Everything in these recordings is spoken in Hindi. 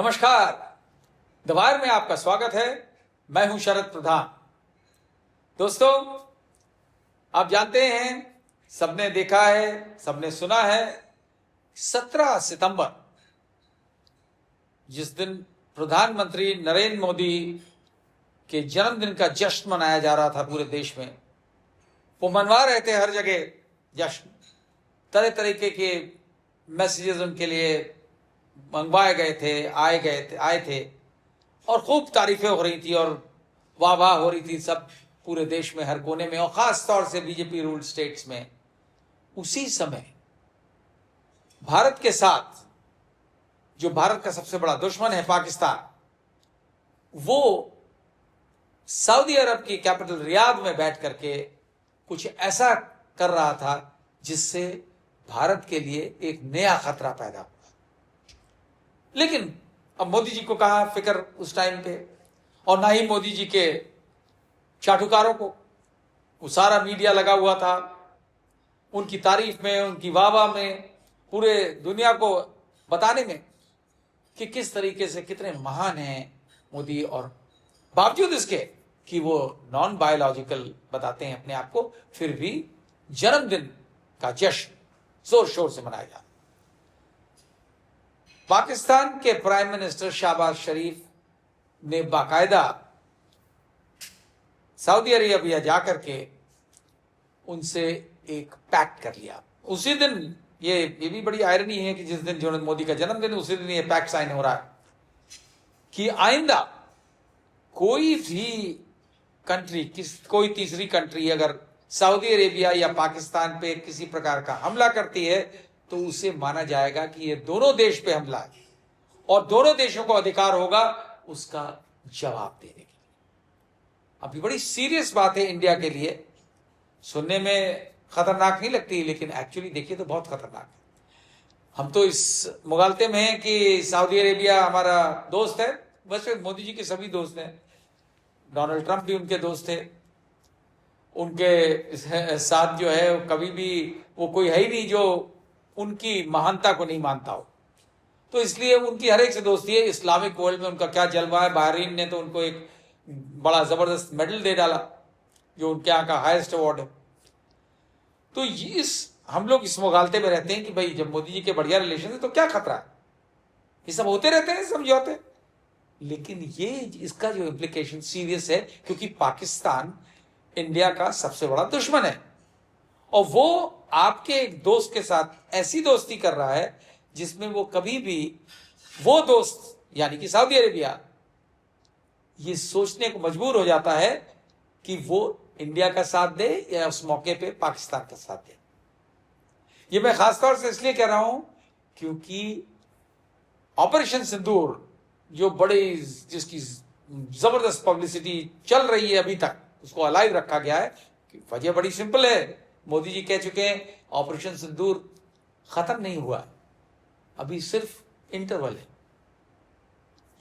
नमस्कार। द वायर में आपका स्वागत है। मैं हूं शरद प्रधान। दोस्तों, आप जानते हैं, सबने देखा है, सबने सुना है, 17 सितंबर जिस दिन प्रधानमंत्री नरेंद्र मोदी के जन्मदिन का जश्न मनाया जा रहा था पूरे देश में, वो मनवा रहे थे हर जगह जश्न। तरह तरीके के मैसेजेस उनके लिए मंगवाए गए थे, आए थे और खूब तारीफें हो रही थी और वाह वाह हो रही थी सब पूरे देश में, हर कोने में, और खास तौर से बीजेपी रूल्ड स्टेट्स में। उसी समय भारत के साथ जो भारत का सबसे बड़ा दुश्मन है पाकिस्तान, वो सऊदी अरब की कैपिटल रियाद में बैठ करके कुछ ऐसा कर रहा था जिससे भारत के लिए एक नया खतरा पैदा हुआ। लेकिन अब मोदी जी को कहा फिक्र उस टाइम पे, और ना ही मोदी जी के चाटुकारों को। वो सारा मीडिया लगा हुआ था उनकी तारीफ में, उनकी वाहवाह में, पूरे दुनिया को बताने में कि किस तरीके से कितने महान हैं मोदी, और बावजूद इसके कि वो नॉन बायोलॉजिकल बताते हैं अपने आप को, फिर भी जन्मदिन का जश्न जोर शोर से मनाया जाता। पाकिस्तान के प्राइम मिनिस्टर शहबाज शरीफ ने बाकायदा सऊदी अरेबिया जाकर के उनसे एक पैक्ट कर लिया उसी दिन। ये भी बड़ी आयरनी है कि जिस दिन जो मोदी का जन्मदिन, उसी दिन ये पैक्ट साइन हो रहा है कि आइंदा कोई भी कंट्री, कोई तीसरी कंट्री अगर सऊदी अरेबिया या पाकिस्तान पे किसी प्रकार का हमला करती है तो उसे माना जाएगा कि ये दोनों देश पे हमला है और दोनों देशों को अधिकार होगा उसका जवाब देने के लिए। अभी बड़ी सीरियस बात है इंडिया के लिए। सुनने में खतरनाक नहीं लगती, लेकिन एक्चुअली देखिए तो बहुत खतरनाक है। हम तो इस मुगालते में हैं कि सऊदी अरेबिया हमारा दोस्त है। वैसे मोदी जी के सभी दोस्त हैं, डोनाल्ड ट्रंप भी उनके दोस्त थे। उनके साथ जो है कभी भी वो कोई है ही नहीं जो उनकी महानता को नहीं मानता हो, तो इसलिए उनकी हर एक से दोस्ती है। इस्लामिक वर्ल्ड में उनका क्या जलवा है। बहरीन ने तो उनको एक बड़ा जबरदस्त मेडल दे डाला जो उनके यहाँ का हाईएस्ट अवार्ड है। तो हम लोग इस मुगालते में रहते हैं कि भाई जब मोदी जी के बढ़िया रिलेशन है तो क्या खतरा है, ये सब होते रहते हैं समझौते। लेकिन ये इसका जो इम्प्लीकेशन सीरियस है, क्योंकि पाकिस्तान इंडिया का सबसे बड़ा दुश्मन है और वो आपके एक दोस्त के साथ ऐसी दोस्ती कर रहा है जिसमें वो कभी भी, वो दोस्त यानी कि सऊदी अरेबिया, ये सोचने को मजबूर हो जाता है कि वो इंडिया का साथ दे या उस मौके पे पाकिस्तान का साथ दे। ये मैं खासतौर से इसलिए कह रहा हूं क्योंकि ऑपरेशन सिंदूर जो बड़ी, जिसकी जबरदस्त पब्लिसिटी चल रही है अभी तक, उसको अलाइव रखा गया है। वजह बड़ी सिंपल है। मोदी जी कह चुके हैं ऑपरेशन सिंदूर खत्म नहीं हुआ है, अभी सिर्फ इंटरवल है,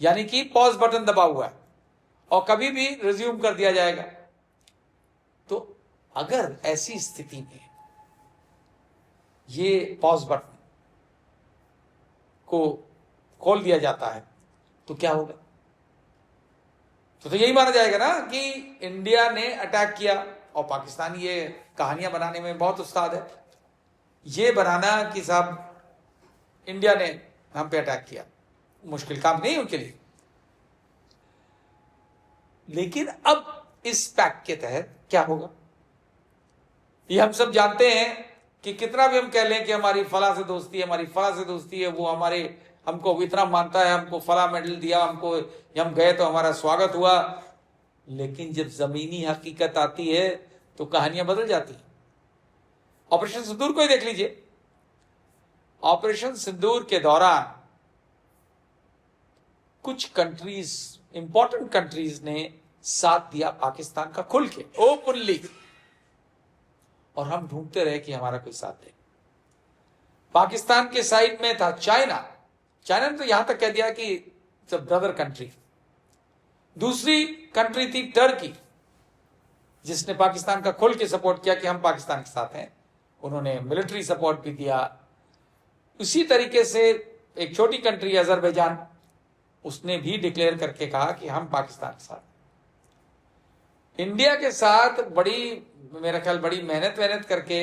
यानी कि पॉज बटन दबा हुआ है और कभी भी रिज्यूम कर दिया जाएगा। तो अगर ऐसी स्थिति में ये पॉज बटन को खोल दिया जाता है तो क्या होगा? तो यही माना जाएगा ना कि इंडिया ने अटैक किया, और पाकिस्तान ये कहानियां बनाने में बहुत उस्ताद है। ये बनाना कि साहब इंडिया ने हम पे अटैक किया, मुश्किल काम नहीं उनके लिए। लेकिन अब इस पैक्ट के तहत क्या होगा ये हम सब जानते हैं कि कितना भी हम कह लें कि हमारी फला से दोस्ती है, हमारी फला से दोस्ती है, वो हमको इतना मानता है, हमको फला मेडल दिया, हमको, हम गए तो हमारा स्वागत हुआ। लेकिन जब जमीनी हकीकत आती है तो कहानियां बदल जाती हैं। ऑपरेशन सिंदूर को ही देख लीजिए। ऑपरेशन सिंदूर के दौरान कुछ कंट्रीज, इंपॉर्टेंट कंट्रीज ने साथ दिया पाकिस्तान का खुल के, ओपनली, और हम ढूंढते रहे कि हमारा कोई साथ दे। पाकिस्तान के साइड में था चाइना ने तो यहां तक कह दिया कि इट्स अ ब्रदर कंट्री। दूसरी कंट्री थी टर्की, जिसने पाकिस्तान का खुल के सपोर्ट किया कि हम पाकिस्तान के साथ हैं। उन्होंने मिलिट्री सपोर्ट भी दिया। उसी तरीके से एक छोटी कंट्री अजरबैजान, उसने भी डिक्लेयर करके कहा कि हम पाकिस्तान के साथ, इंडिया के साथ बड़ी, मेरा ख्याल बड़ी मेहनत करके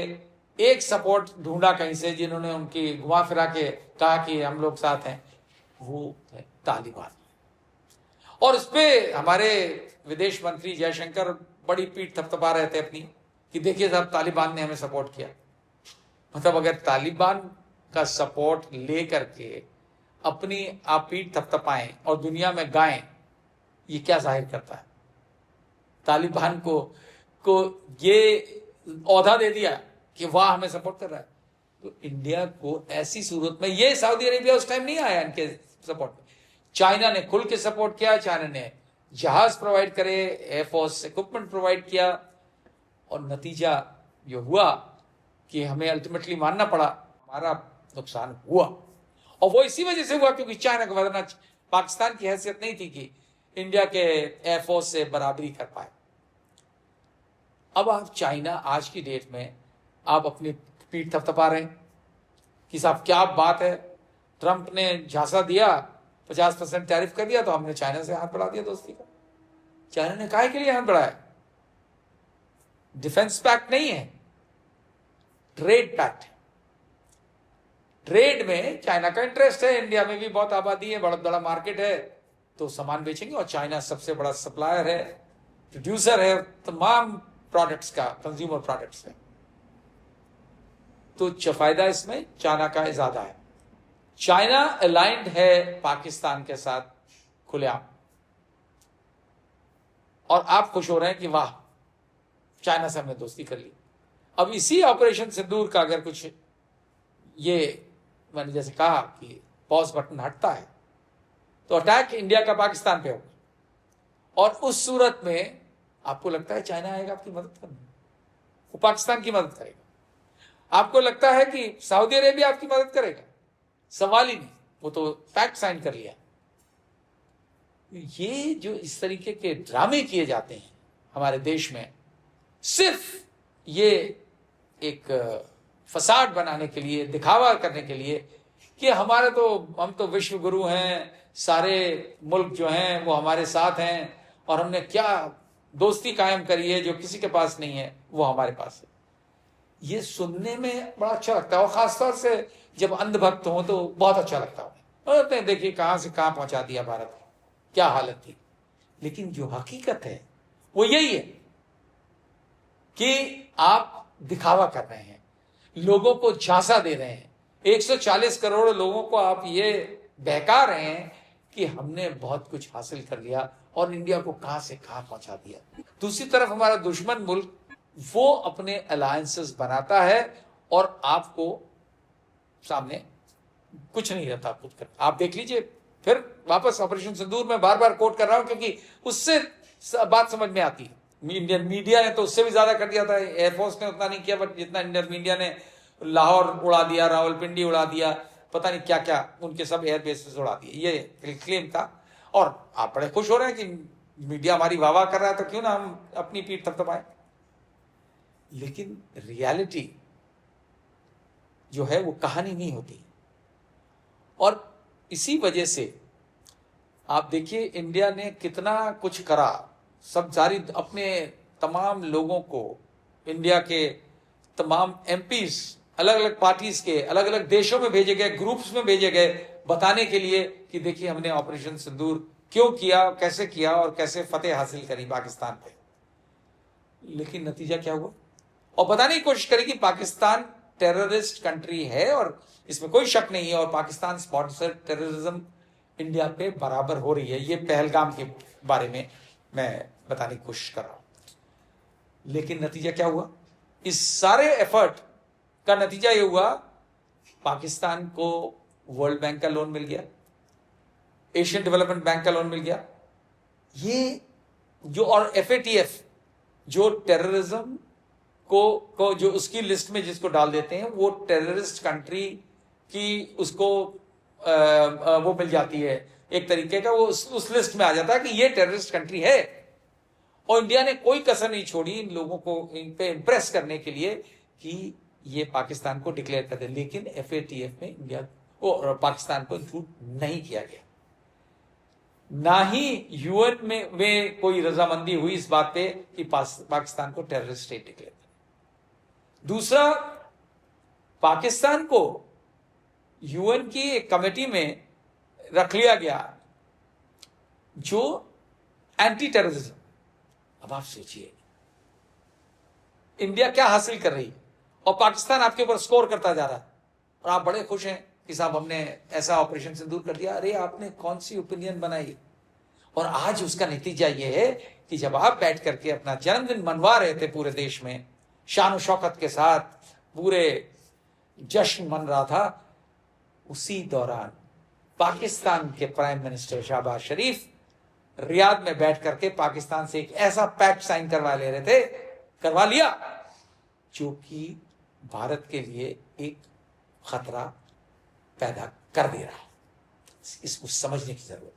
एक सपोर्ट ढूंढा कहीं से, जिन्होंने उनकी घुमा फिरा के कहा कि हम लोग साथ हैं, वो है तालिबान। और इस पे हमारे विदेश मंत्री जयशंकर बड़ी पीठ थपथपा रहे थे अपनी कि देखिए साहब, तालिबान ने हमें सपोर्ट किया। मतलब अगर तालिबान का सपोर्ट ले करके अपनी आप पीठ थपथपाएं और दुनिया में गाएं, ये क्या जाहिर करता है? तालिबान को ये औहदा दे दिया कि वाह हमें सपोर्ट कर रहा है। तो इंडिया को ऐसी सूरत में, ये सऊदी अरेबिया उस टाइम नहीं आया इनके सपोर्ट में, चाइना ने खुल के सपोर्ट किया, चाइना ने जहाज प्रोवाइड करे, एयरफोर्स इक्विपमेंट प्रोवाइड किया, और नतीजा जो हुआ कि हमें अल्टीमेटली मानना पड़ा, हमारा नुकसान हुआ। और वो इसी वजह से हुआ क्योंकि चाइना को वरना पाकिस्तान की हैसियत नहीं थी कि इंडिया के एयरफोर्स से बराबरी कर पाए। अब आप चाइना आज की डेट में आप अपनी पीठ थपथपा रहे हैं कि साहब क्या बात है, ट्रंप ने झांसा दिया, 50% टैरिफ कर दिया, तो हमने चाइना से हाथ बढ़ा दिया दोस्ती का। चाइना ने काहे के लिए हाथ बढ़ाया? डिफेंस पैक्ट नहीं है, ट्रेड पैक्ट है। ट्रेड में चाइना का इंटरेस्ट है, इंडिया में भी बहुत आबादी है, बहुत बड़ा मार्केट है, तो सामान बेचेंगे। और चाइना सबसे बड़ा सप्लायर है, प्रोड्यूसर है तमाम प्रोडक्ट्स का, कंज्यूमर प्रोडक्ट्स है, तो फायदा इसमें चाइना का ज्यादा है। चाइना अलाइंड है पाकिस्तान के साथ खुलेआम, और आप खुश हो रहे हैं कि वाह चाइना से हमने दोस्ती कर ली। अब इसी ऑपरेशन सिंदूर का अगर कुछ, ये मैंने जैसे कहा कि पॉज बटन हटता है, तो अटैक इंडिया का पाकिस्तान पे होगा, और उस सूरत में आपको लगता है चाइना आएगा आपकी मदद करने? वो पाकिस्तान की मदद करेगा। आपको लगता है कि सऊदी अरेबिया आपकी मदद करेगा? सवाल ही नहीं, वो तो पैक्ट साइन कर लिया। ये जो इस तरीके के ड्रामे किए जाते हैं हमारे देश में, सिर्फ ये एक फसाद बनाने के लिए, दिखावा करने के लिए कि हमारे तो, हम तो विश्व गुरु हैं, सारे मुल्क जो हैं वो हमारे साथ हैं, और हमने क्या दोस्ती कायम करी है जो किसी के पास नहीं है, वो हमारे पास है। ये सुनने में बड़ा अच्छा लगता है, और खासतौर से जब अंधभक्त हो तो बहुत अच्छा लगता है। देखिए कहां से कहां पहुंचा दिया भारत को, क्या हालत थी। लेकिन जो हकीकत है वो यही है कि आप दिखावा कर रहे हैं, लोगों को झांसा दे रहे हैं, 140 करोड़ लोगों को आप ये बहका रहे हैं कि हमने बहुत कुछ हासिल कर लिया, और इंडिया को कहां से कहां पहुंचा दिया। दूसरी तरफ हमारा दुश्मन मुल्क वो अपने अलायंसेस बनाता है, और आपको सामने कुछ नहीं रहता कुछ कर। आप देख लीजिए, फिर वापस ऑपरेशन सिंदूर में बार बार कोट कर रहा हूं क्योंकि उससे बात समझ में आती है। इंडियन मीडिया ने तो उससे भी ज्यादा कर दिया था, एयरफोर्स ने उतना नहीं किया, बट जितना इंडियन मीडिया ने लाहौर उड़ा दिया, रावलपिंडी उड़ा दिया, पता नहीं क्या क्या उनके सब एयरबेसेस उड़ा दिए, ये क्लेम था। और आप बड़े खुश हो रहे हैं कि मीडिया हमारी वाह वाह कर रहा है, तो क्यों ना हम अपनी पीठ थपथपाएं। लेकिन रियलिटी जो है वो कहानी नहीं होती, और इसी वजह से आप देखिए इंडिया ने कितना कुछ करा, सब जारी, अपने तमाम लोगों को, इंडिया के तमाम एमपीज अलग अलग पार्टीज के अलग अलग देशों में भेजे गए, ग्रुप्स में भेजे गए, बताने के लिए कि देखिए हमने ऑपरेशन सिंदूर क्यों किया, कैसे किया, और कैसे फतेह हासिल करी पाकिस्तान पे। लेकिन नतीजा क्या हुआ? और बताने की कोशिश करी कि पाकिस्तान टेररिस्ट कंट्री है, और इसमें कोई शक नहीं है, और पाकिस्तान स्पॉन्सर टेररिज्म इंडिया पे बराबर हो रही है। ये पहलगाम के बारे में मैं बताने की कोशिश कर रहा हूं। लेकिन नतीजा क्या हुआ? इस सारे एफर्ट का नतीजा ये हुआ, पाकिस्तान को वर्ल्ड बैंक का लोन मिल गया, एशियन डेवलपमेंट बैंक का लोन मिल गया। ये जो, और एफएटीएफ जो टेररिज्म को जो उसकी लिस्ट में जिसको डाल देते हैं, वो टेररिस्ट कंट्री की उसको वो मिल जाती है, एक तरीके का वो उस लिस्ट में आ जाता है कि ये टेररिस्ट कंट्री है। और इंडिया ने कोई कसर नहीं छोड़ी इन लोगों को इन पे इंप्रेस करने के लिए कि ये पाकिस्तान को डिक्लेयर कर दे। लेकिन एफएटीएफ में इंडिया पाकिस्तान को इंक्लूड नहीं किया गया। ना ही यूएन में कोई रजामंदी हुई इस बात पे कि पाकिस्तान को टेररिस्ट स्टेट डिक्लेयर करें। दूसरा, पाकिस्तान को यूएन की एक कमेटी में रख लिया गया जो एंटी टेररिज्म। अब आप सोचिए इंडिया क्या हासिल कर रही है और पाकिस्तान आपके ऊपर स्कोर करता जा रहा है और आप बड़े खुश हैं कि साहब हमने ऐसा ऑपरेशन सिंदूर कर दिया। अरे आपने कौन सी ओपिनियन बनाई? और आज उसका नतीजा यह है कि जब आप बैठ करके अपना जन्मदिन मनवा रहे थे पूरे देश में शान शौकत के साथ, पूरे जश्न मन रहा था, उसी दौरान पाकिस्तान के प्राइम मिनिस्टर शहबाज शरीफ रियाद में बैठ करके पाकिस्तान से एक ऐसा पैक्ट साइन करवा लिया जो कि भारत के लिए एक खतरा पैदा कर दे रहा है। इसको समझने की जरूरत है।